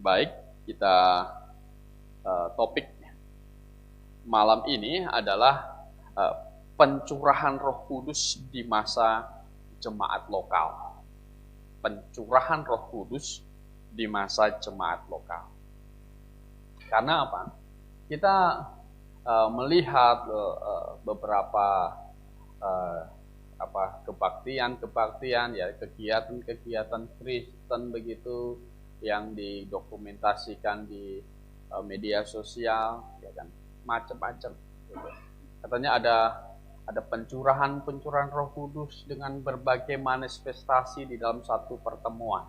Baik, kita topik malam ini adalah pencurahan Roh Kudus di masa jemaat lokal. Pencurahan Roh Kudus di masa jemaat lokal. Karena apa? Kita melihat beberapa kebaktian, ya, kegiatan Kristen begitu yang didokumentasikan di media sosial, ya kan, macam-macam. Gitu. Katanya ada pencurahan Roh Kudus dengan berbagai manifestasi di dalam satu pertemuan.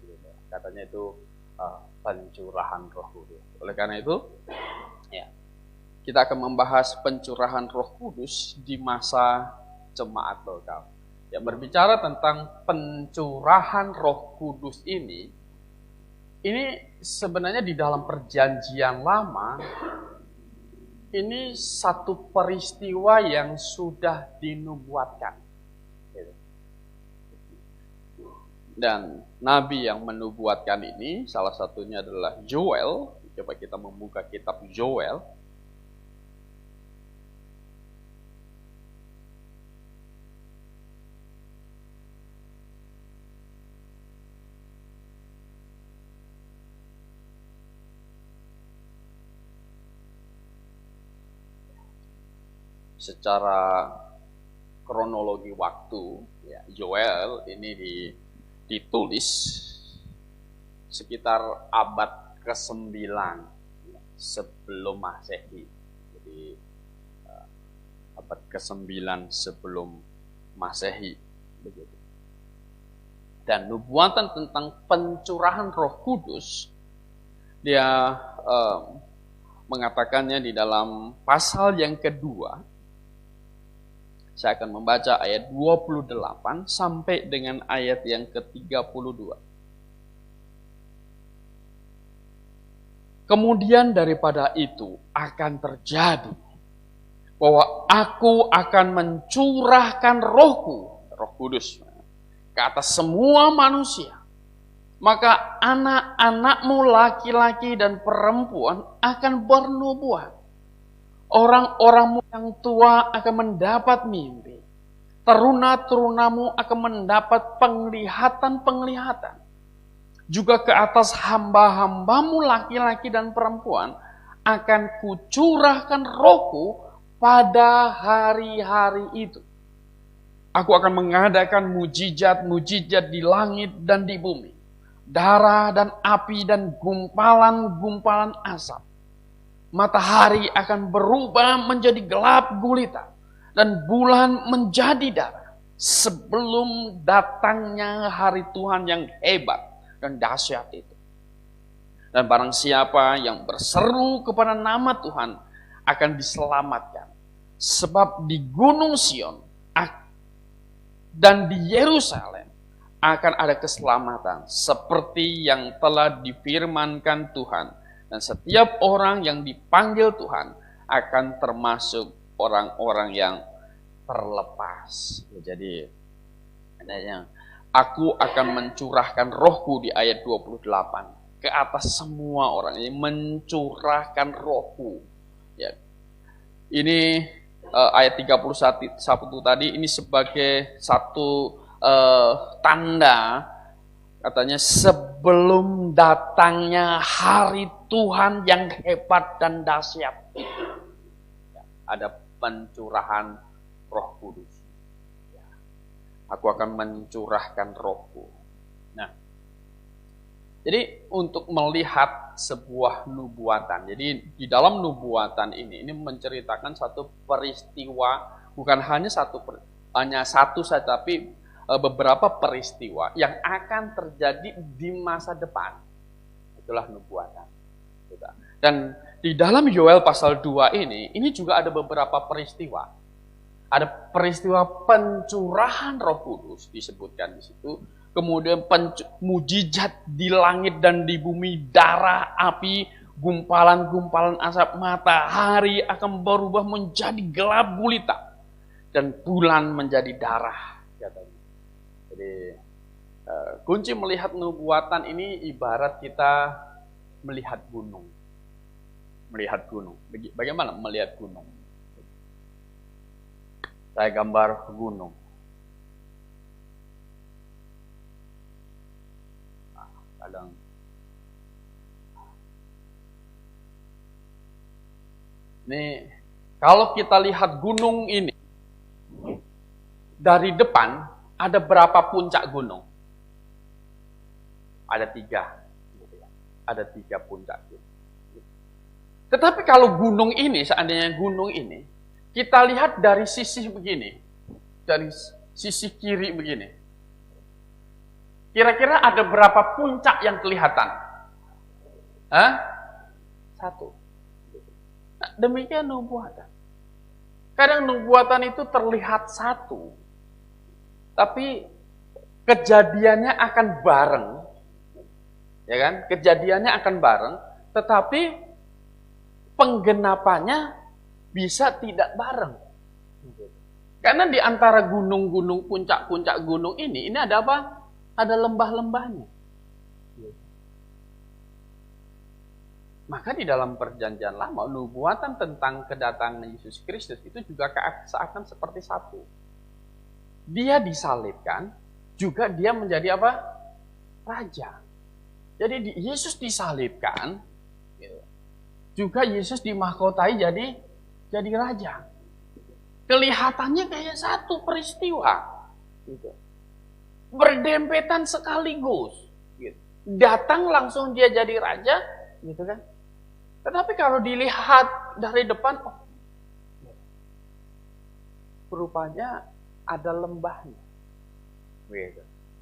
Gitu. Katanya itu pencurahan Roh Kudus. Oleh karena itu, ya, kita akan membahas pencurahan Roh Kudus di masa jemaat lokal. Ya, berbicara tentang pencurahan Roh Kudus ini sebenarnya di dalam perjanjian lama, ini satu peristiwa yang sudah dinubuatkan. Dan nabi yang menubuatkan ini salah satunya adalah Joel. Coba kita membuka kitab Joel. Secara kronologi waktu, ya, Joel ini ditulis sekitar abad ke-9 sebelum Masehi. Jadi abad ke-9 sebelum Masehi begitu. Dan nubuatan tentang pencurahan Roh Kudus dia mengatakannya di dalam pasal yang kedua. Saya akan membaca ayat 28 sampai dengan ayat yang ke-32. Kemudian daripada itu akan terjadi bahwa aku akan mencurahkan Rohku, Roh Kudus, ke atas semua manusia. Maka anak-anakmu laki-laki dan perempuan akan bernubuat. Orang-orangmu yang tua akan mendapat mimpi. Teruna-terunamu akan mendapat penglihatan-penglihatan. Juga ke atas hamba-hambamu laki-laki dan perempuan akan kucurahkan Rohku pada hari-hari itu. Aku akan mengadakan mujizat-mujizat di langit dan di bumi. Darah dan api dan gumpalan-gumpalan asap. Matahari akan berubah menjadi gelap gulita dan bulan menjadi darah sebelum datangnya hari Tuhan yang hebat dan dahsyat itu. Dan barang siapa yang berseru kepada nama Tuhan akan diselamatkan. Sebab di Gunung Sion dan di Yerusalem akan ada keselamatan seperti yang telah difirmankan Tuhan. Dan setiap orang yang dipanggil Tuhan akan termasuk orang-orang yang terlepas. Jadi, adanya aku akan mencurahkan Rohku di ayat 28 ke atas semua orang. Ini mencurahkan Rohku. Ya. Ini ayat 31 tadi ini sebagai satu tanda. Katanya sebelum datangnya hari Tuhan yang hebat dan dahsyat. Ada pencurahan Roh Kudus. Aku akan mencurahkan Rohku. Nah, jadi untuk melihat sebuah nubuatan. Jadi di dalam nubuatan ini menceritakan satu peristiwa, bukan hanya satu saja, tapi beberapa peristiwa yang akan terjadi di masa depan. Itulah nubuatan. Dan di dalam Yoel pasal 2 ini juga ada beberapa peristiwa. Ada peristiwa pencurahan Roh Kudus disebutkan di situ. Kemudian mujizat di langit dan di bumi, darah, api, gumpalan-gumpalan asap, matahari akan berubah menjadi gelap gulita dan bulan menjadi darah, katanya. Jadi kunci melihat nubuatan ini ibarat kita melihat gunung. Melihat gunung. Bagaimana melihat gunung? Saya gambar gunung. Nah, kadang nih, kalau kita lihat gunung ini dari depan, ada berapa puncak gunung? Ada 3. Ada 3 puncak gunung. Tetapi kalau gunung ini, seandainya gunung ini, kita lihat dari sisi begini. Dari sisi kiri begini. Kira-kira ada berapa puncak yang kelihatan? Hah? 1. Nah, demikian nubuatan. Kadang nubuatan itu terlihat 1. Tapi kejadiannya akan bareng. Ya kan? Kejadiannya akan bareng, tetapi penggenapannya bisa tidak bareng. Karena di antara gunung-gunung, puncak-puncak gunung ini ada apa? Ada lembah-lembahnya. Maka di dalam perjanjian lama, nubuatan tentang kedatangan Yesus Kristus itu juga seakan seperti 1. Dia disalibkan, juga dia menjadi apa? Raja. Jadi Yesus disalibkan, juga Yesus dimahkotai jadi raja. Kelihatannya kayak 1 peristiwa, berdempetan sekaligus. Datang langsung dia jadi raja, gitu kan? Tetapi kalau dilihat dari depan, rupanya ada lembahnya.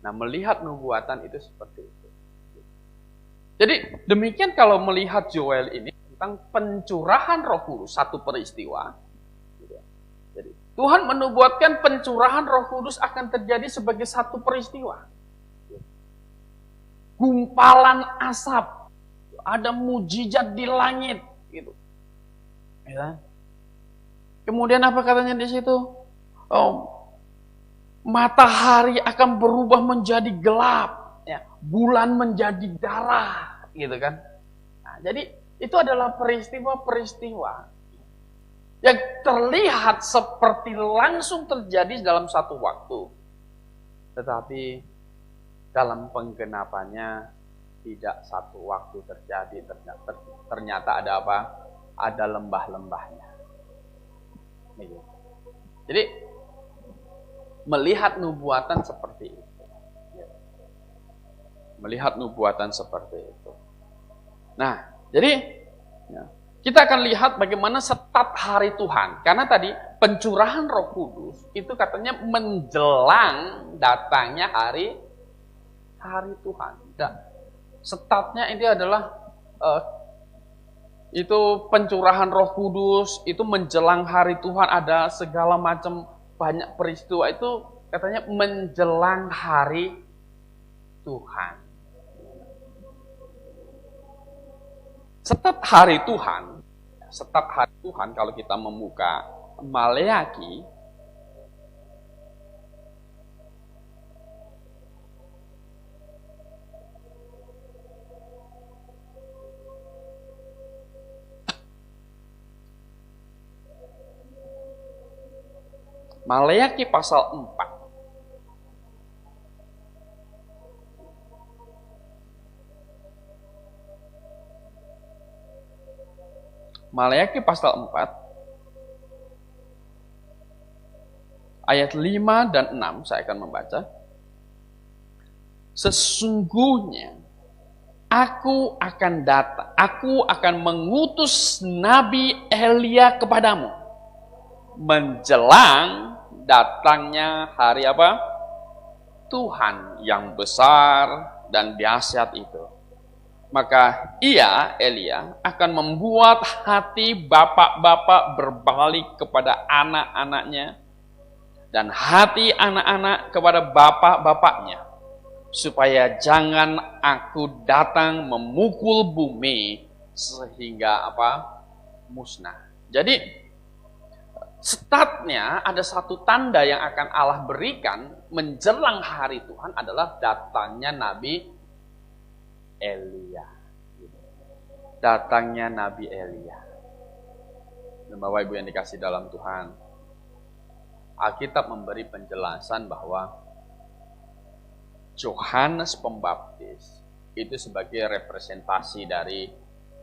Nah, melihat nubuatan itu seperti itu. Jadi demikian kalau melihat Joel ini tentang pencurahan Roh Kudus, 1 peristiwa. Jadi Tuhan menubuatkan pencurahan Roh Kudus akan terjadi sebagai 1 peristiwa. Gumpalan asap, ada mujizat di langit, gitu. Ya. Kemudian apa katanya di situ? Matahari akan berubah menjadi gelap, ya. Bulan menjadi darah, gitu kan? Nah, jadi itu adalah peristiwa-peristiwa yang terlihat seperti langsung terjadi dalam 1 waktu, tetapi dalam penggenapannya tidak 1 waktu terjadi. Ternyata ada apa? Ada lembah-lembahnya. Jadi melihat nubuatan seperti itu. Melihat nubuatan seperti itu. Nah, jadi kita akan lihat bagaimana setat hari Tuhan. Karena tadi pencurahan Roh Kudus itu katanya menjelang datangnya hari Tuhan. Dan setatnya ini adalah itu pencurahan Roh Kudus, itu menjelang hari Tuhan, ada segala macam banyak peristiwa itu katanya menjelang hari Tuhan. Setat hari Tuhan kalau kita membuka Maleaki, Maleaki pasal 4. Maleaki pasal 4 ayat 5 dan 6 saya akan membaca. Sesungguhnya aku akan mengutus Nabi Elia kepadamu menjelang datangnya hari apa? Tuhan yang besar dan dahsyat itu. Maka ia, Elia, akan membuat hati bapak-bapak berbalik kepada anak-anaknya dan hati anak-anak kepada bapak-bapaknya, supaya jangan aku datang memukul bumi sehingga apa? Musnah. Jadi setatnya ada 1 tanda yang akan Allah berikan menjelang hari Tuhan adalah datangnya Nabi Elia. datangnya Nabi Elia. Dan Bapak Ibu yang dikasih dalam Tuhan, Alkitab memberi penjelasan bahwa Yohanes Pembaptis itu sebagai representasi dari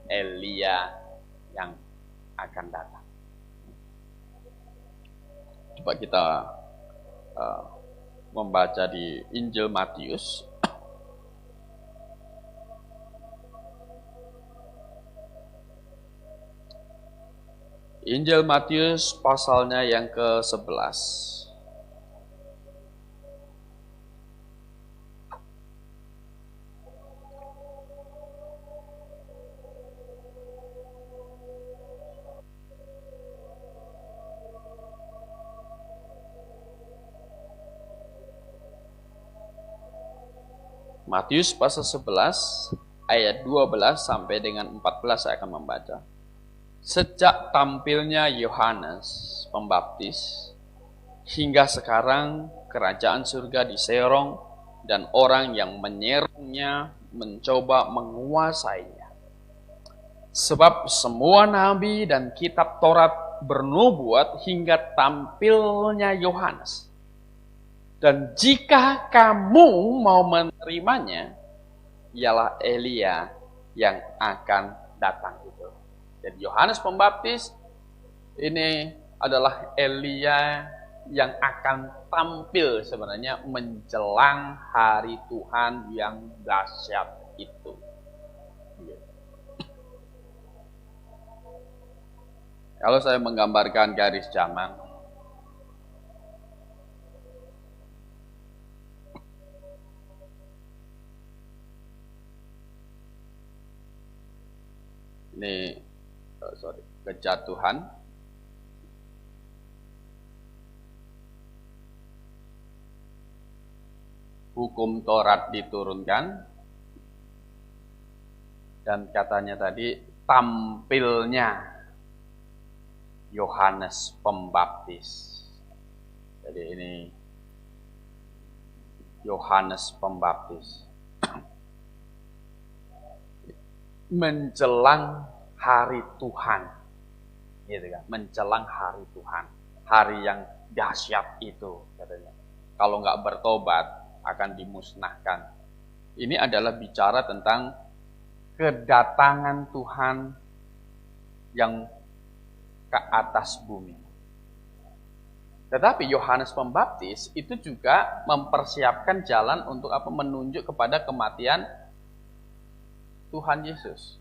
Elia yang akan datang. Coba kita membaca di Injil Matius. Injil Matius pasalnya yang ke-11. Matius pasal 11 ayat 12 sampai dengan 14 saya akan membaca. Sejak tampilnya Yohanes Pembaptis hingga sekarang kerajaan surga diserong dan orang yang menyerangnya mencoba menguasainya. Sebab semua nabi dan kitab Taurat bernubuat hingga tampilnya Yohanes. Dan jika kamu mau menerimanya, ialah Elia yang akan datang itu. Jadi Yohanes Pembaptis ini adalah Elia yang akan tampil sebenarnya menjelang hari Tuhan yang dahsyat itu. Kalau saya menggambarkan garis zaman, ini kejatuhan, hukum Taurat diturunkan, dan katanya tadi tampilnya Yohanes Pembaptis. Jadi ini Yohanes Pembaptis menjelang hari Tuhan, gitu kan? Menjelang hari Tuhan, hari yang dahsyat itu, katanya. Kalau nggak bertobat akan dimusnahkan. Ini adalah bicara tentang kedatangan Tuhan yang ke atas bumi. Tetapi Yohanes Pembaptis itu juga mempersiapkan jalan untuk apa? Menunjuk kepada kematian Tuhan Yesus.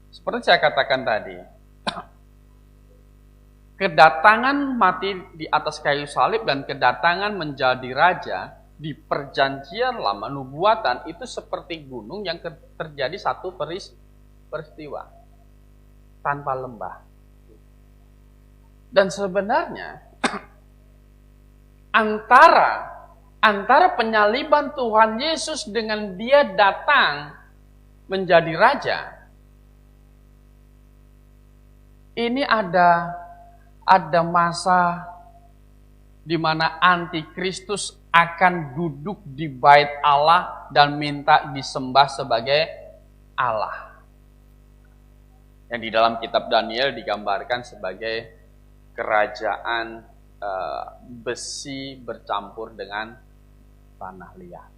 Seperti saya katakan tadi, kedatangan mati di atas kayu salib dan kedatangan menjadi raja di perjanjian lama nubuatan itu seperti gunung yang terjadi satu peristiwa tanpa lembah. Dan sebenarnya antara penyaliban Tuhan Yesus dengan dia datang menjadi raja, ini ada masa di mana antikristus akan duduk di bait Allah dan minta disembah sebagai Allah. Yang di dalam kitab Daniel digambarkan sebagai kerajaan besi bercampur dengan tanah liat.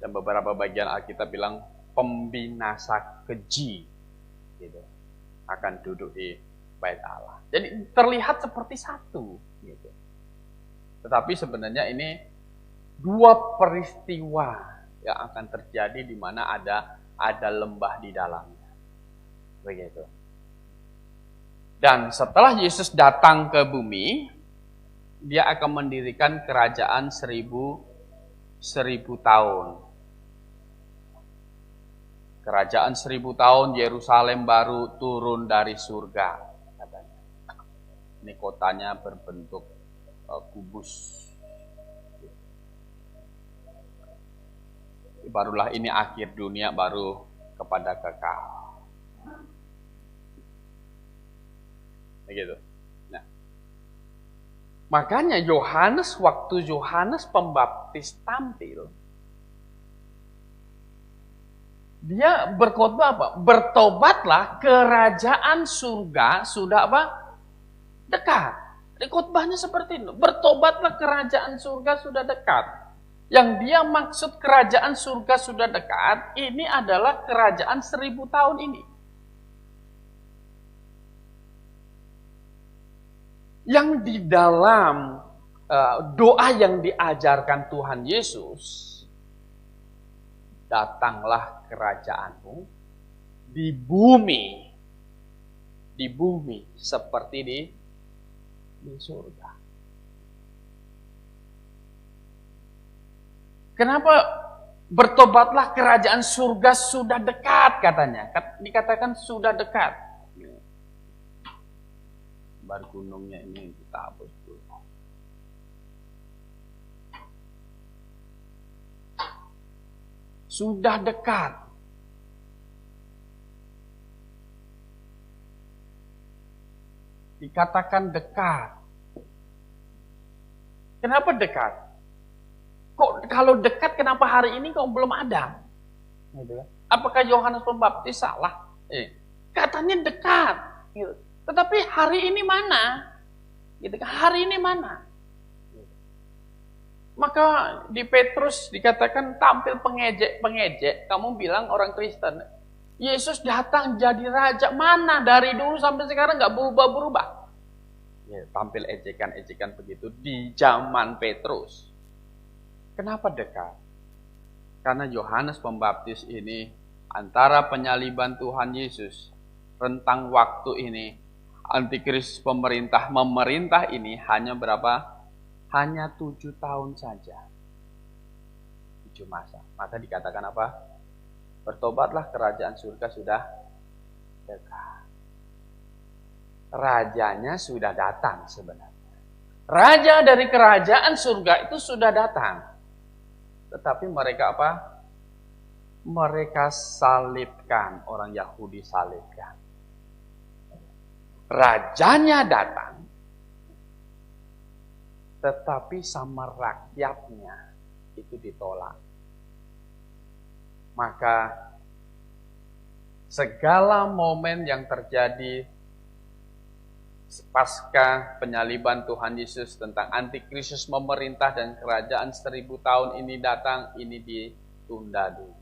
Dan beberapa bagian Alkitab bilang pembinasa keji gitu, akan duduk di bait Allah. Jadi terlihat seperti satu gitu. Tetapi sebenarnya ini dua peristiwa yang akan terjadi di mana ada lembah di dalamnya. Begitu. Dan setelah Yesus datang ke bumi, dia akan mendirikan kerajaan 1000 tahun. Kerajaan 1000 tahun, Yerusalem baru turun dari surga, katanya. Ini kotanya berbentuk kubus. Barulah ini akhir dunia, baru kepada kekal. Begitu. Nah, makanya waktu Yohanes Pembaptis tampil, Dia berkhotbah apa? Bertobatlah, kerajaan surga sudah apa? Dekat. Di khotbahnya seperti itu. Bertobatlah, kerajaan surga sudah dekat. Yang dia maksud kerajaan surga sudah dekat, ini adalah kerajaan 1000 tahun ini. Yang di dalam doa yang diajarkan Tuhan Yesus, datanglah kerajaanmu di bumi seperti di surga. Kenapa bertobatlah, kerajaan surga sudah dekat katanya? Dikatakan sudah dekat. Bar gunungnya ini kita hapus dulu. Sudah dekat. Dikatakan dekat. Kenapa dekat? Kok kalau dekat kenapa hari ini kok belum ada? Apakah Yohanes Pembaptis salah? Katanya dekat. Gitu. Tetapi hari ini mana? Gitu. Hari ini mana? Maka di Petrus dikatakan tampil pengejek. Kamu bilang orang Kristen, Yesus datang jadi raja. Mana? Dari dulu sampai sekarang nggak berubah-berubah. Ya, tampil ejekan-ejekan begitu di zaman Petrus. Kenapa dekat? Karena Yohanes Pembaptis ini antara penyaliban Tuhan Yesus, rentang waktu ini, antikristus memerintah ini hanya berapa? Hanya 7 tahun saja. 7 masa. Maka dikatakan apa? Bertobatlah, kerajaan surga sudah dekat. Rajanya sudah datang sebenarnya. Raja dari kerajaan surga itu sudah datang. Tetapi mereka apa? Mereka salibkan, orang Yahudi salibkan. Rajanya datang, tetapi sama rakyatnya itu ditolak. Maka segala momen yang terjadi pasca penyaliban Tuhan Yesus tentang antikristus memerintah dan kerajaan 1000 tahun ini datang, ini ditunda dulu.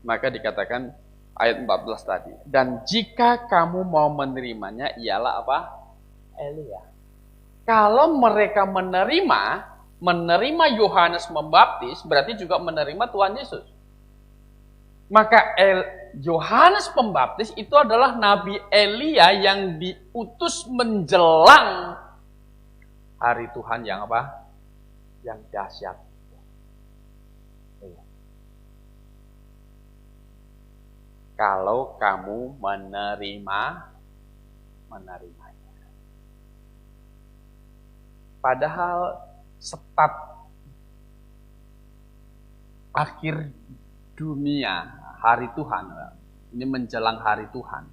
Maka dikatakan ayat 14 tadi, dan jika kamu mau menerimanya, ialah apa? Elia. Kalau mereka menerima Yohanes Pembaptis, berarti juga menerima Tuhan Yesus. Maka Yohanes Pembaptis itu adalah Nabi Elia yang diutus menjelang hari Tuhan yang apa? Yang dahsyat. Kalau kamu menerimanya. Padahal setat akhir dunia, hari Tuhan, ini menjelang hari Tuhan.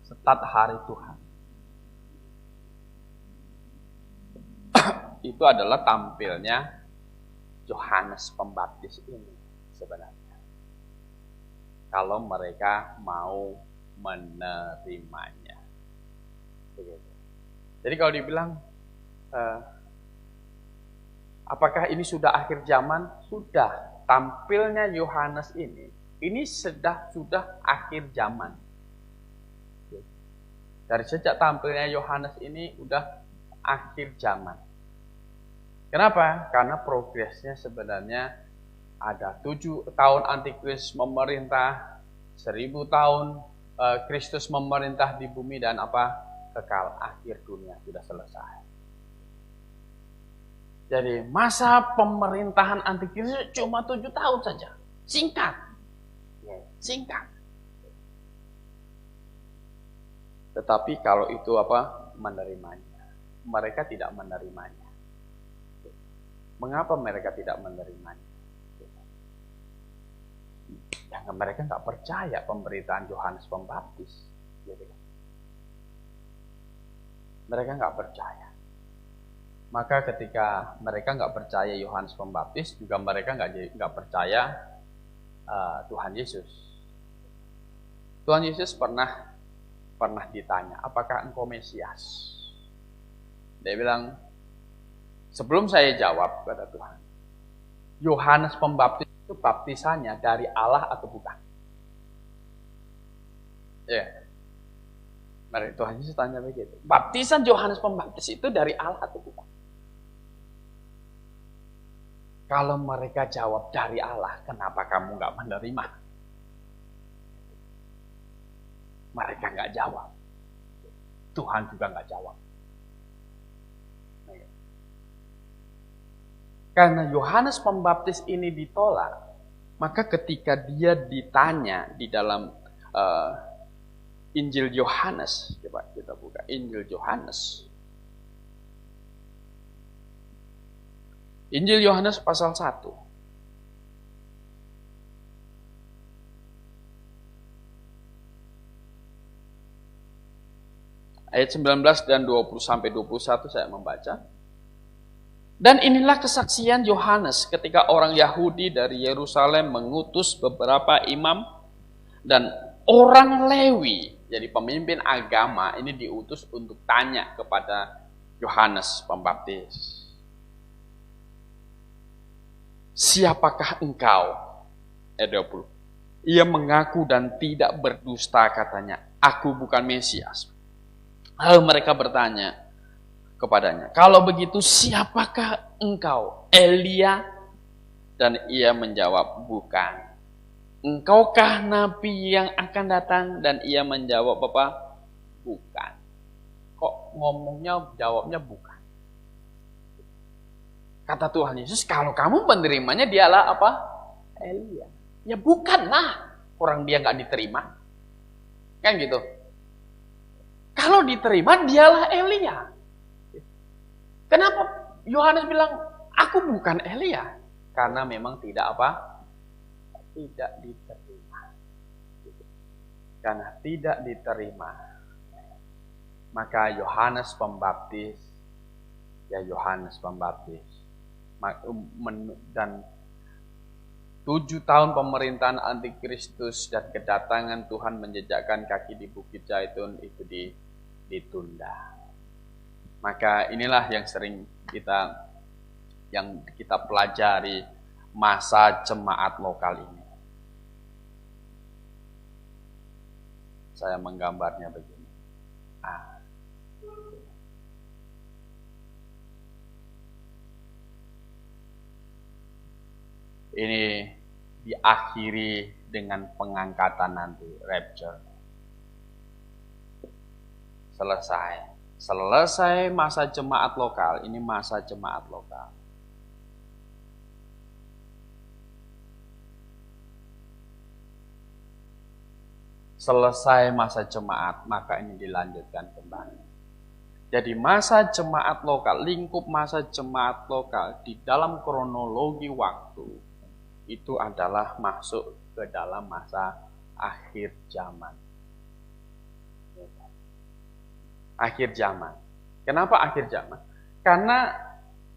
Setat hari Tuhan. Itu adalah tampilnya Yohanes Pembaptis ini sebenarnya. Kalau mereka mau menerimanya. Begitu. Jadi kalau dibilang, apakah ini sudah akhir zaman? Sudah. Tampilnya Yohanes ini sudah akhir zaman. Dari sejak tampilnya Yohanes ini udah akhir zaman. Kenapa? Karena progresnya sebenarnya ada 7 tahun antikristus memerintah, 1000 tahun Kristus memerintah di bumi, dan apa? Kekal, akhir dunia sudah selesai. Jadi masa pemerintahan antikristus cuma 7 tahun saja. Singkat. Tetapi kalau itu apa? Menerimanya. Mereka tidak menerimanya. Mengapa mereka tidak menerimanya? Ya, mereka nggak percaya pemberitaan Yohanes Pembaptis. Mereka nggak percaya. Maka ketika mereka nggak percaya Yohanes Pembaptis, juga mereka nggak percaya Tuhan Yesus. Tuhan Yesus pernah ditanya, apakah engkau Mesias? Dia bilang, sebelum saya jawab, kata Tuhan, Yohanes Pembaptis itu baptisannya dari Allah atau bukan? Ya, mari Tuhan Yesus tanya begitu. Baptisan Yohanes Pembaptis itu dari Allah atau bukan? Kalau mereka jawab dari Allah, kenapa kamu nggak menerima? Mereka nggak jawab. Tuhan juga nggak jawab. Karena Yohanes Pembaptis ini ditolak, maka ketika dia ditanya di dalam Injil Yohanes, coba kita buka Injil Yohanes. Injil Yohanes pasal 1. Ayat 19 dan 20 sampai 21 saya membaca. Dan inilah kesaksian Yohanes ketika orang Yahudi dari Yerusalem mengutus beberapa imam dan orang Lewi, jadi pemimpin agama ini diutus untuk tanya kepada Yohanes Pembaptis. Siapakah engkau? Ayat 20. Ia mengaku dan tidak berdusta katanya, aku bukan Mesias. Lalu mereka bertanya kepadanya, kalau begitu siapakah engkau? Elia? Dan ia menjawab, bukan. Engkaukah nabi yang akan datang? Dan ia menjawab apa? Bukan. Kok jawabnya bukan? Kata Tuhan Yesus, kalau kamu menerimanya dialah apa? Elia. Ya bukanlah, orang dia nggak diterima. Kan gitu. Kalau diterima dialah Elia. Kenapa Yohanes bilang, aku bukan Elia? Karena memang tidak apa? Tidak diterima. Karena tidak diterima, maka Yohanes Pembaptis, dan 7 tahun pemerintahan antikristus dan kedatangan Tuhan menjejakkan kaki di Bukit Zaitun itu ditunda. Maka inilah yang sering kita pelajari masa jemaat lokal ini. Saya menggambarnya begini. Ini diakhiri dengan pengangkatan nanti, rapture. Selesai masa jemaat lokal, ini masa jemaat lokal. Selesai masa jemaat, maka ini dilanjutkan kembali. Jadi masa jemaat lokal, lingkup masa jemaat lokal di dalam kronologi waktu, itu adalah masuk ke dalam masa akhir zaman. Akhir zaman. Kenapa akhir zaman? Karena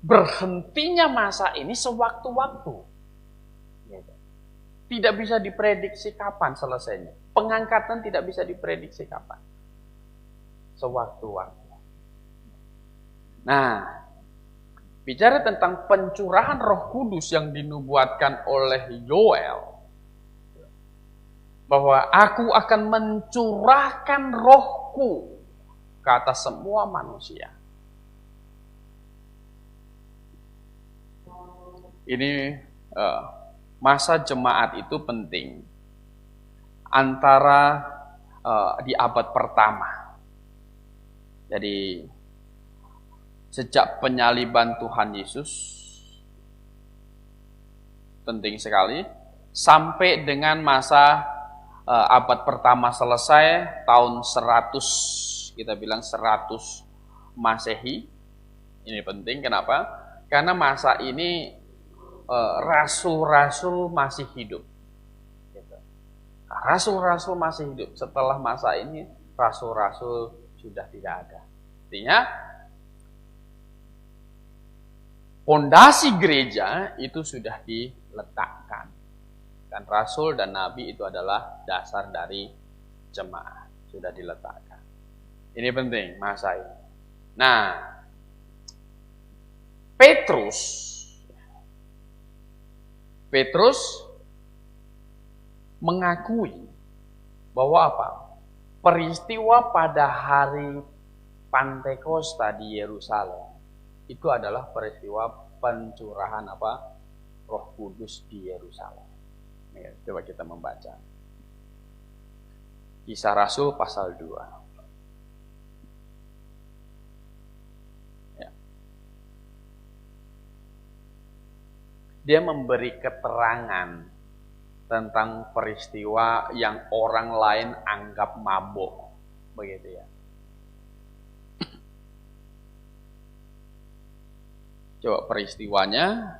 berhentinya masa ini sewaktu-waktu. Tidak bisa diprediksi kapan selesainya. Pengangkatan tidak bisa diprediksi kapan. Sewaktu-waktu. Nah, bicara tentang pencurahan Roh Kudus yang dinubuatkan oleh Yoel, bahwa aku akan mencurahkan rohku ke atas semua manusia. Ini masa jemaat itu penting antara di abad pertama. Jadi sejak penyaliban Tuhan Yesus, penting sekali, sampai dengan masa abad pertama selesai, tahun 100, kita bilang 100 Masehi. Ini penting, kenapa? Karena masa ini rasul-rasul masih hidup. Rasul-rasul masih hidup. Setelah masa ini, rasul-rasul sudah tidak ada. Artinya, Pondasi gereja itu sudah diletakkan. Dan rasul dan nabi itu adalah dasar dari jemaat. Sudah diletakkan. Ini penting masa ini. Nah, Petrus mengakui bahwa apa? Peristiwa pada hari Pantekosta di Yerusalem itu adalah peristiwa pencurahan apa? Roh Kudus di Yerusalem. Ya, coba kita membaca. Kisah Rasul pasal 2. Ya. Dia memberi keterangan tentang peristiwa yang orang lain anggap mabuk, begitu ya. Coba peristiwanya.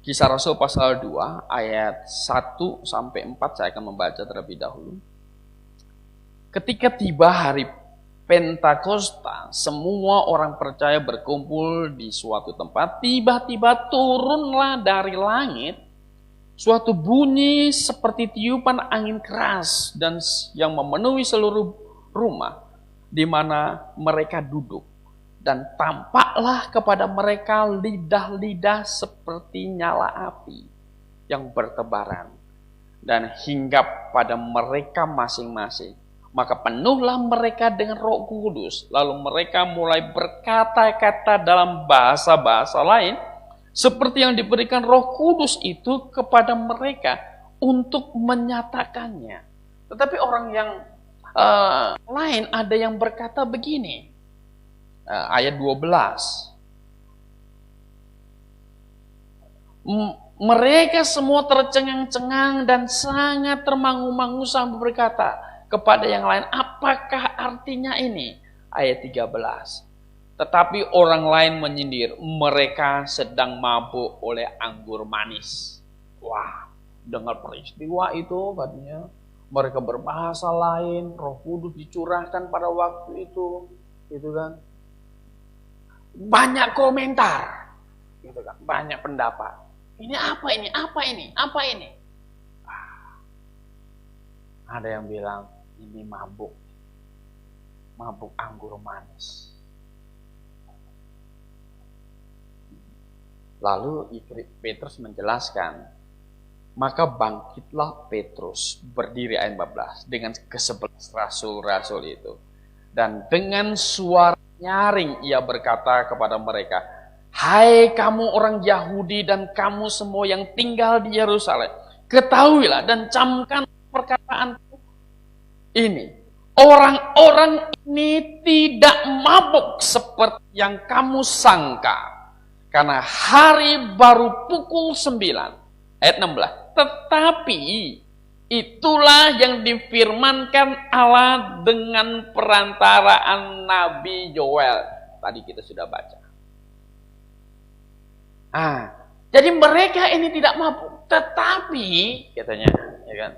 Kisah Rasul pasal 2 ayat 1 sampai 4 saya akan membaca terlebih dahulu. Ketika tiba hari Pentakosta, semua orang percaya berkumpul di suatu tempat. Tiba-tiba turunlah dari langit suatu bunyi seperti tiupan angin keras dan yang memenuhi seluruh rumah di mana mereka duduk. Dan tampaklah kepada mereka lidah-lidah seperti nyala api yang bertebaran dan hinggap pada mereka masing-masing. Maka penuhlah mereka dengan Roh Kudus. Lalu mereka mulai berkata-kata dalam bahasa-bahasa lain seperti yang diberikan Roh Kudus itu kepada mereka untuk menyatakannya. Tetapi orang yang lain ada yang berkata begini. Ayat 12. Mereka semua tercengang-cengang dan sangat termangu-mangu sambil berkata kepada yang lain, apakah artinya ini? Ayat 13. Tetapi orang lain menyindir, mereka sedang mabuk oleh anggur manis. Wah, dengar peristiwa itu katanya, mereka berbahasa lain, Roh Kudus dicurahkan pada waktu itu, gitu kan. Banyak komentar, gitu kan, banyak pendapat. Ini apa ini? Apa ini? Apa ini? Ada yang bilang ini mabuk anggur manis. Lalu Petrus menjelaskan, maka bangkitlah Petrus berdiri ayat 14 dengan ke-11 rasul-rasul itu, dan dengan suara nyaring ia berkata kepada mereka, hai kamu orang Yahudi dan kamu semua yang tinggal di Yerusalem, ketahuilah dan camkan perkataan ini, orang-orang ini tidak mabuk seperti yang kamu sangka, karena hari baru pukul 9. Ayat 16. Tetapi itulah yang difirmankan Allah dengan perantaraan Nabi Yoel. Tadi kita sudah baca. Jadi mereka ini tidak mabuk, tetapi katanya, ya kan?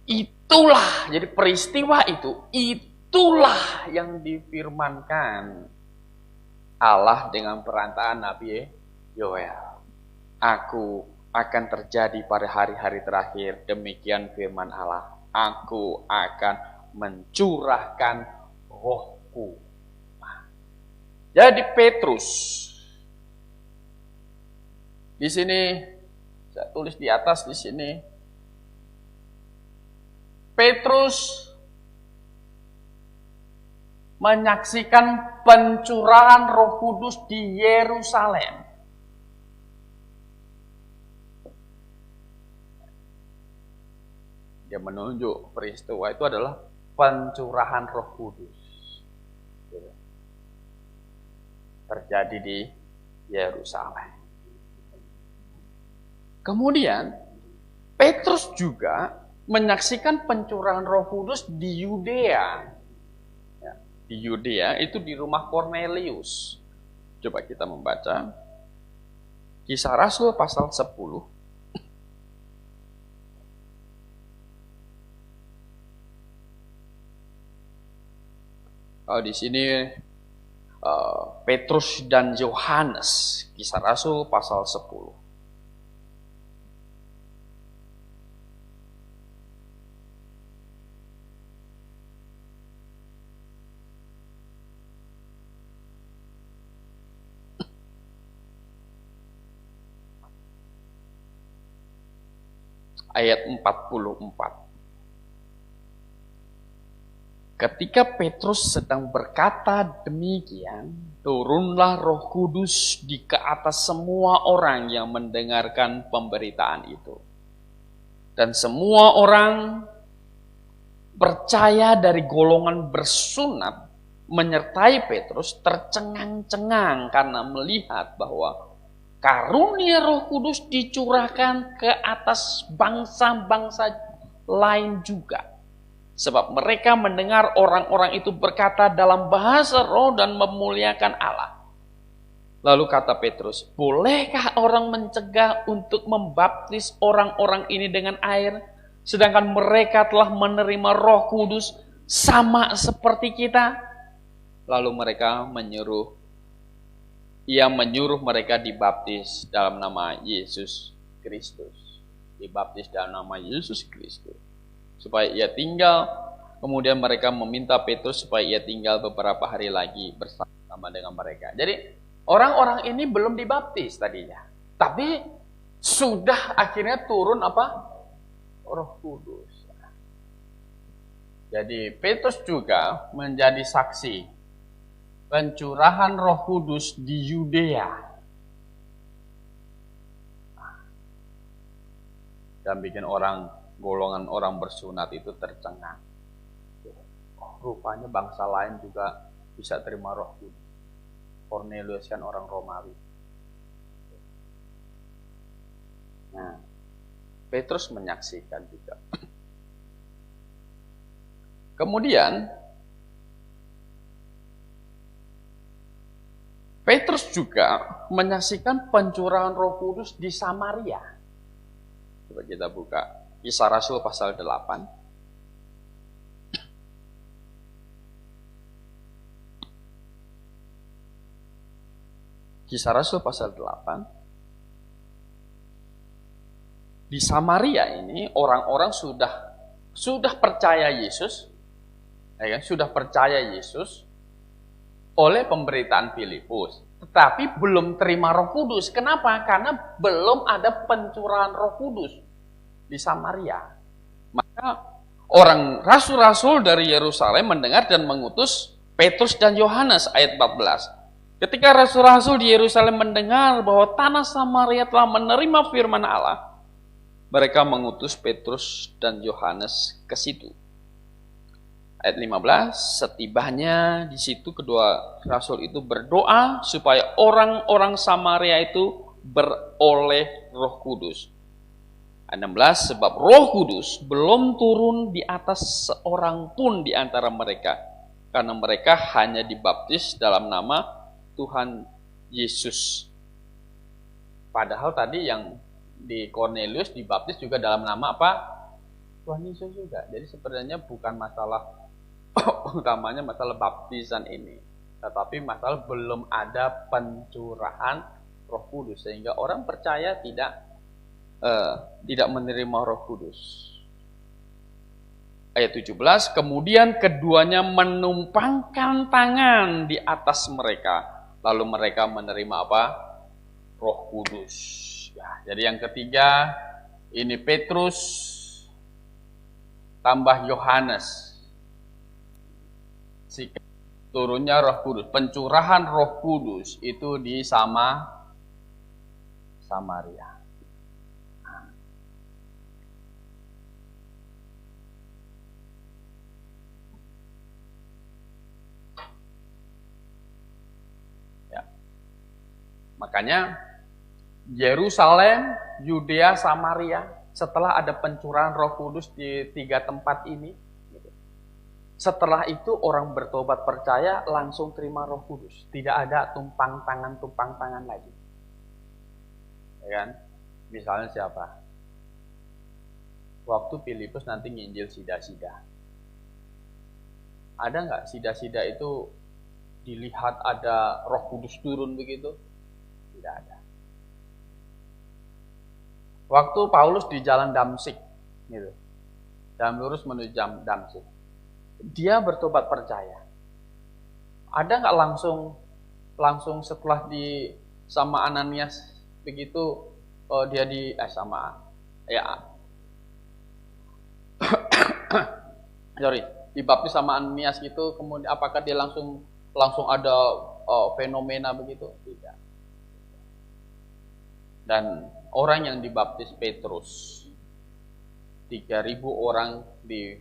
Itulah, jadi peristiwa itulah yang difirmankan Allah dengan perantaraan Nabi Yoel. Aku akan terjadi pada hari-hari terakhir, demikian firman Allah. Aku akan mencurahkan Rohku. Jadi Petrus, di sini saya tulis di atas di sini. Petrus menyaksikan pencurahan Roh Kudus di Yerusalem. Dia menunjuk peristiwa itu adalah pencurahan Roh Kudus. Terjadi di Yerusalem. Kemudian Petrus juga menyaksikan pencurahan Roh Kudus di Yudea. Di Yudea itu di rumah Kornelius. Coba kita membaca Kisah Rasul pasal 10. Di sini Petrus dan Yohanes, Kisah Rasul pasal 10. Ayat 44. Ketika Petrus sedang berkata demikian, turunlah Roh Kudus ke atas semua orang yang mendengarkan pemberitaan itu. Dan semua orang percaya dari golongan bersunat menyertai Petrus tercengang-cengang karena melihat bahwa karunia Roh Kudus dicurahkan ke atas bangsa-bangsa lain juga. Sebab mereka mendengar orang-orang itu berkata dalam bahasa roh dan memuliakan Allah. Lalu kata Petrus, bolehkah orang mencegah untuk membaptis orang-orang ini dengan air, sedangkan mereka telah menerima Roh Kudus sama seperti kita? Lalu ia menyuruh mereka dibaptis dalam nama Yesus Kristus. Dibaptis dalam nama Yesus Kristus. Supaya ia tinggal, kemudian mereka meminta Petrus supaya ia tinggal beberapa hari lagi bersama dengan mereka. Jadi orang-orang ini belum dibaptis tadinya, tapi sudah akhirnya turun apa? Roh Kudus. Jadi Petrus juga menjadi saksi pencurahan Roh Kudus di Yudea dan bikin golongan orang bersunat itu tercengang. Rupanya bangsa lain juga bisa terima Roh Kudus. Cornelius kan orang Romawi. Nah, Petrus menyaksikan juga. Kemudian Petrus juga menyaksikan pencurahan Roh Kudus di Samaria. Coba kita buka Kisah Rasul pasal 8. Kisah Rasul pasal 8. Di Samaria ini orang-orang sudah percaya Yesus, ya kan? Sudah percaya Yesus oleh pemberitaan Filipus, tetapi belum terima Roh Kudus. Kenapa? Karena belum ada pencurahan Roh Kudus di Samaria. Maka orang rasul-rasul dari Yerusalem mendengar dan mengutus Petrus dan Yohanes, ayat 14. Ketika rasul-rasul di Yerusalem mendengar bahwa tanah Samaria telah menerima firman Allah, mereka mengutus Petrus dan Yohanes ke situ. Ayat 15, setibanya di situ kedua rasul itu berdoa supaya orang-orang Samaria itu beroleh Roh Kudus. 16, sebab Roh Kudus belum turun di atas seorang pun di antara mereka, karena mereka hanya dibaptis dalam nama Tuhan Yesus. Padahal tadi yang di Cornelius dibaptis juga dalam nama apa? Tuhan Yesus juga. Jadi sebenarnya bukan masalah utamanya masalah baptisan ini, tetapi masalah belum ada pencurahan Roh Kudus sehingga orang percaya tidak menerima Roh Kudus. Ayat 17, kemudian keduanya menumpangkan tangan di atas mereka, lalu mereka menerima apa? Roh Kudus. Ya, jadi yang ketiga ini Petrus tambah Yohanes. Turunnya Roh Kudus, pencurahan Roh Kudus itu di Samaria. Makanya Yerusalem, Yudea, Samaria setelah ada pencurahan Roh Kudus di 3 tempat ini, setelah itu orang bertobat percaya langsung terima Roh Kudus, tidak ada tumpang tangan lagi, ya kan? Misalnya siapa? Waktu Filipus nanti nginjil sida-sida, Ada nggak sida-sida itu dilihat ada Roh Kudus turun begitu? Tidak ada. Waktu Paulus di jalan Damsik, gitu, jalan lurus menuju Damsik, dia bertobat percaya. Ada nggak langsung setelah sama Ananias begitu dia dibaptis sama Ananias gitu, kemudian apakah dia langsung ada fenomena begitu? Tidak. Dan orang yang dibaptis Petrus, 3.000 orang di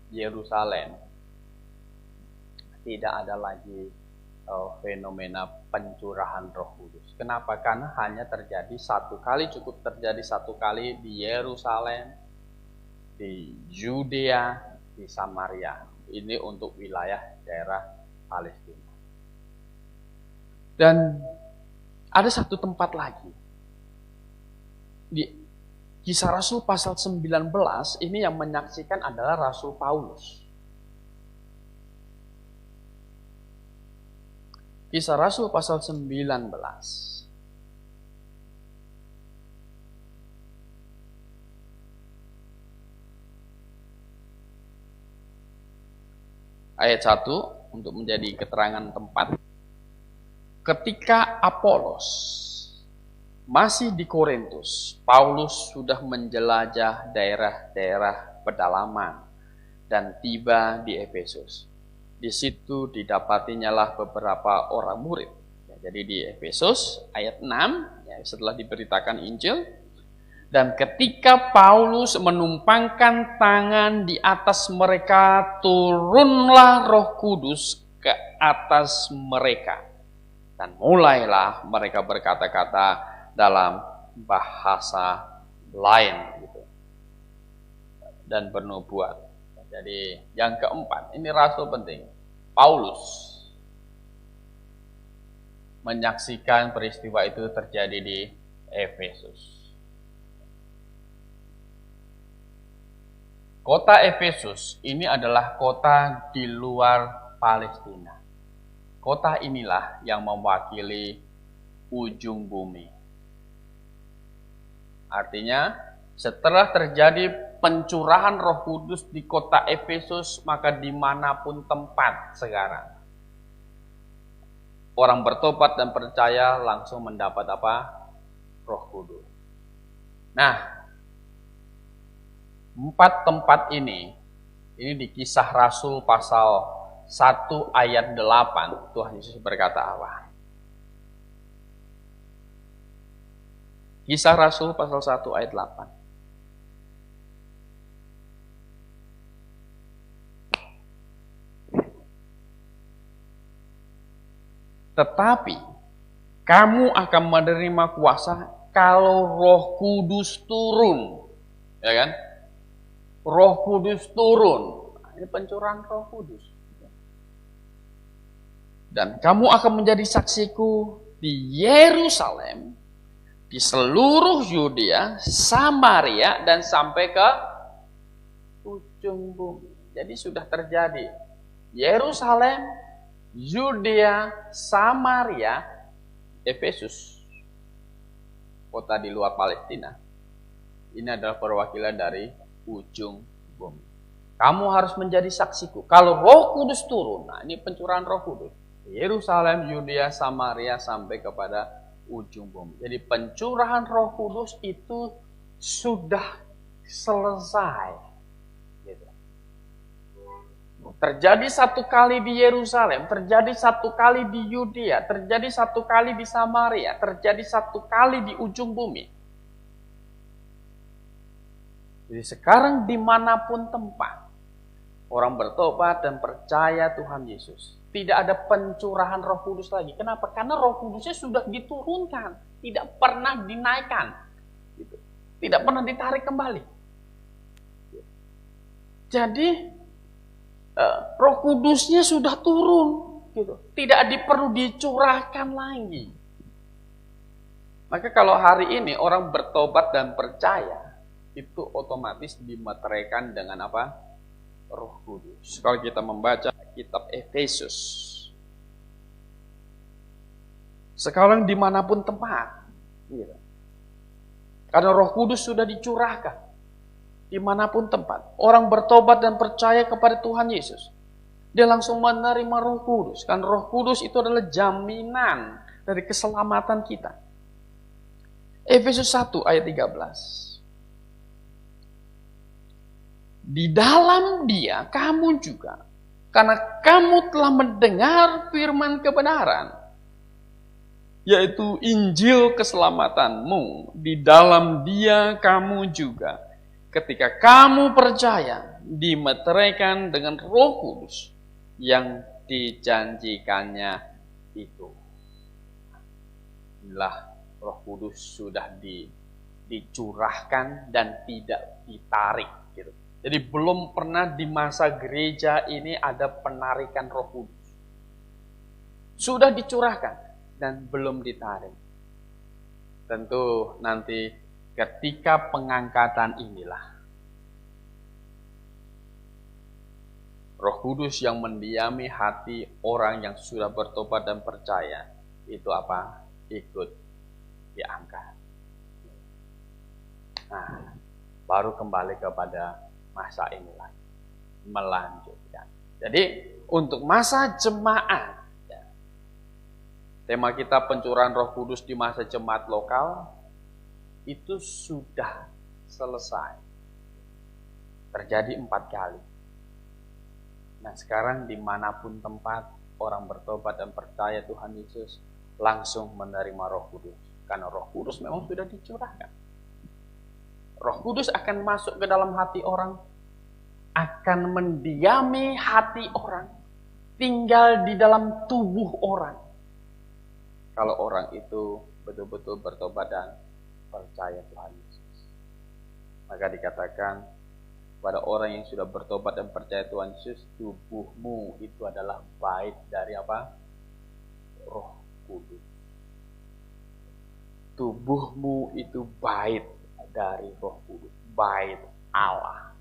Yerusalem, tidak ada lagi fenomena pencurahan Roh Kudus. Kenapa? Karena hanya terjadi satu kali, cukup terjadi satu kali di Yerusalem, di Yudea, di Samaria. Ini untuk wilayah daerah Palestina. Dan ada satu tempat lagi. Di Kisah Rasul pasal 19 ini yang menyaksikan adalah Rasul Paulus. Kisah Rasul pasal 19. Ayat 1 untuk menjadi keterangan tempat. Ketika Apolos masih di Korintus, Paulus sudah menjelajah daerah-daerah pedalaman dan tiba di Efesus. Di situ didapatinya lah beberapa orang murid. Jadi di Efesus ayat 6, setelah diberitakan Injil, dan ketika Paulus menumpangkan tangan di atas mereka, turunlah Roh Kudus ke atas mereka. Dan mulailah mereka berkata-kata dalam bahasa lain gitu. Dan bernubuat. Jadi yang keempat, ini rasul penting. Paulus menyaksikan peristiwa itu terjadi di Efesus. Kota Efesus ini adalah kota di luar Palestina. Kota inilah yang mewakili ujung bumi. Artinya, setelah terjadi pencurahan Roh Kudus di kota Efesus, maka dimanapun tempat sekarang, orang bertobat dan percaya langsung mendapat apa? Roh Kudus. Nah, 4 tempat ini di Kisah Rasul pasal 1 ayat 8, Tuhan Yesus berkata apa? Kisah Rasul pasal 1 ayat 8. Tetapi kamu akan menerima kuasa kalau Roh Kudus turun. Ya kan? Roh Kudus turun. Ini pencurahan Roh Kudus. Dan kamu akan menjadi saksiku di Yerusalem, di seluruh Yudea, Samaria, dan sampai ke ujung bumi. Jadi sudah terjadi. Yerusalem, Yudea, Samaria, Efesus, kota di luar Palestina. Ini adalah perwakilan dari ujung bumi. Kamu harus menjadi saksiku. Kalau Roh Kudus turun, nah ini pencurahan Roh Kudus. Yerusalem, Yudea, Samaria, sampai kepada ujung bumi. Jadi pencurahan Roh Kudus itu sudah selesai. Terjadi satu kali di Yerusalem, terjadi satu kali di Yudea, terjadi satu kali di Samaria, terjadi satu kali di ujung bumi. Jadi sekarang dimanapun tempat, orang bertobat dan percaya Tuhan Yesus, tidak ada pencurahan Roh Kudus lagi. Kenapa? Karena Roh Kudusnya sudah diturunkan, tidak pernah dinaikkan, tidak pernah ditarik kembali. Jadi Roh Kudusnya sudah turun, tidak perlu dicurahkan lagi. Maka kalau hari ini orang bertobat dan percaya, itu otomatis dimeteraikan dengan apa? Roh Kudus. Kalau kita membaca kitab Efesus, sekarang dimanapun tempat, gitu. Karena Roh Kudus sudah dicurahkan dimanapun tempat, orang bertobat dan percaya kepada Tuhan Yesus, dia langsung menerima Roh Kudus. Karena Roh Kudus itu adalah jaminan dari keselamatan kita. Efesus 1 ayat 13. Di dalam Dia kamu juga, karena kamu telah mendengar firman kebenaran, yaitu Injil keselamatanmu. Di dalam Dia kamu juga, ketika kamu percaya, dimeteraikan dengan Roh Kudus yang dijanjikannya itu. Inilah Roh Kudus sudah dicurahkan dan tidak ditarik, gitu. Jadi belum pernah di masa gereja ini ada penarikan Roh Kudus. Sudah dicurahkan dan belum ditarik. Tentu nanti ketika pengangkatan inilah Roh Kudus yang mendiami hati orang yang sudah bertobat dan percaya itu apa? Ikut diangkat. Nah, baru kembali kepada masa inilah, melanjutkan. Jadi untuk masa jemaat, ya, tema kita pencurahan Roh Kudus di masa jemaat lokal itu sudah selesai, terjadi 4 kali. Nah sekarang dimanapun tempat orang bertobat dan percaya Tuhan Yesus, langsung menerima Roh Kudus, karena Roh Kudus memang sudah dicurahkan. Roh Kudus akan masuk ke dalam hati orang, akan mendiami hati orang, tinggal di dalam tubuh orang. Kalau orang itu betul-betul bertobat dan percaya Tuhan Yesus, maka dikatakan pada orang yang sudah bertobat dan percaya Tuhan Yesus, tubuhmu itu adalah bait dari apa? Roh Kudus. Tubuhmu itu bait dari Roh Kudus, bait Allah.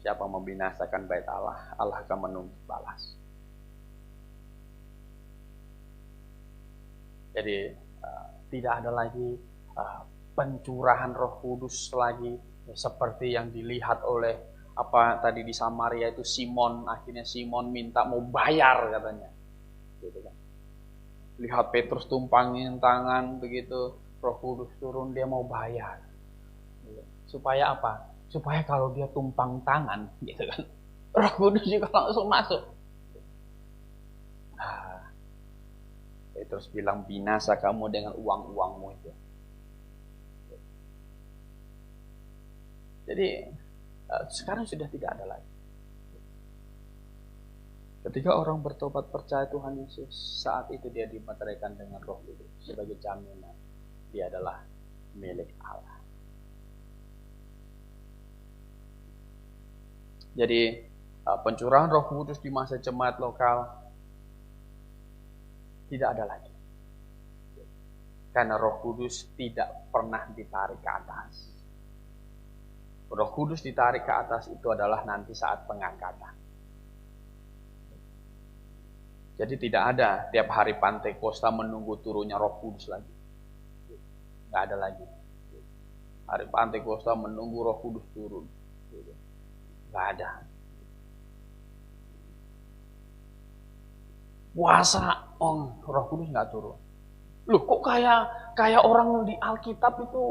Siapa membinasakan bait Allah, Allah akan menuntut balas. Jadi tidak ada lagi pencurahan Roh Kudus lagi seperti yang dilihat oleh apa tadi di Samaria itu Simon. Akhirnya Simon minta mau bayar katanya, gitu kan. Lihat Petrus tumpangin tangan begitu, Roh Kudus turun, dia mau bayar. Supaya apa? Supaya kalau dia tumpang tangan, gitu kan, Roh Kudus juga langsung masuk. Nah, Petrus bilang, binasa kamu dengan uang-uangmu itu. Jadi sekarang sudah tidak ada lagi. Ketika orang bertobat percaya Tuhan Yesus, saat itu dia dimeteraikan dengan Roh Kudus sebagai jaminan dia adalah milik Allah. Jadi pencurahan Roh Kudus di masa jemaat lokal tidak ada lagi, karena Roh Kudus tidak pernah ditarik ke atas. Roh Kudus ditarik ke atas itu adalah nanti saat pengangkatan. Jadi tidak ada tiap hari Pantekosta menunggu turunnya Roh Kudus lagi. Nggak ada lagi. Hari Pantekosta menunggu Roh Kudus turun. Nggak ada. Puasa, Roh Kudus nggak turun. Loh, kok kayak orang di Alkitab itu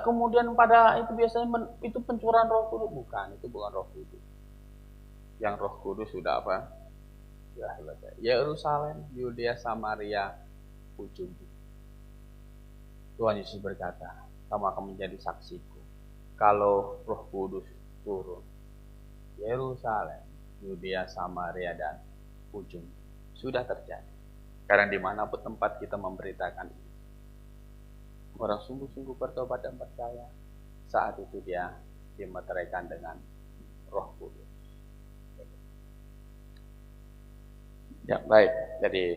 kemudian pada itu biasanya itu pencurahan Roh Kudus? Bukan, itu bukan Roh Kudus. Yang Roh Kudus sudah apa? Ya, Yerusalem, Yudea, Samaria, ujung. Tuhan Yesus berkata, kamu akan menjadi saksiku kalau Roh Kudus turun. Yerusalem, Yudea, Samaria, dan ujung. Sudah terjadi. Karena dimanapun tempat kita memberitakan ini, orang sungguh-sungguh bertobat dan percaya, saat itu dia dimeteraikan dengan Roh Kudus. Ya, baik. Jadi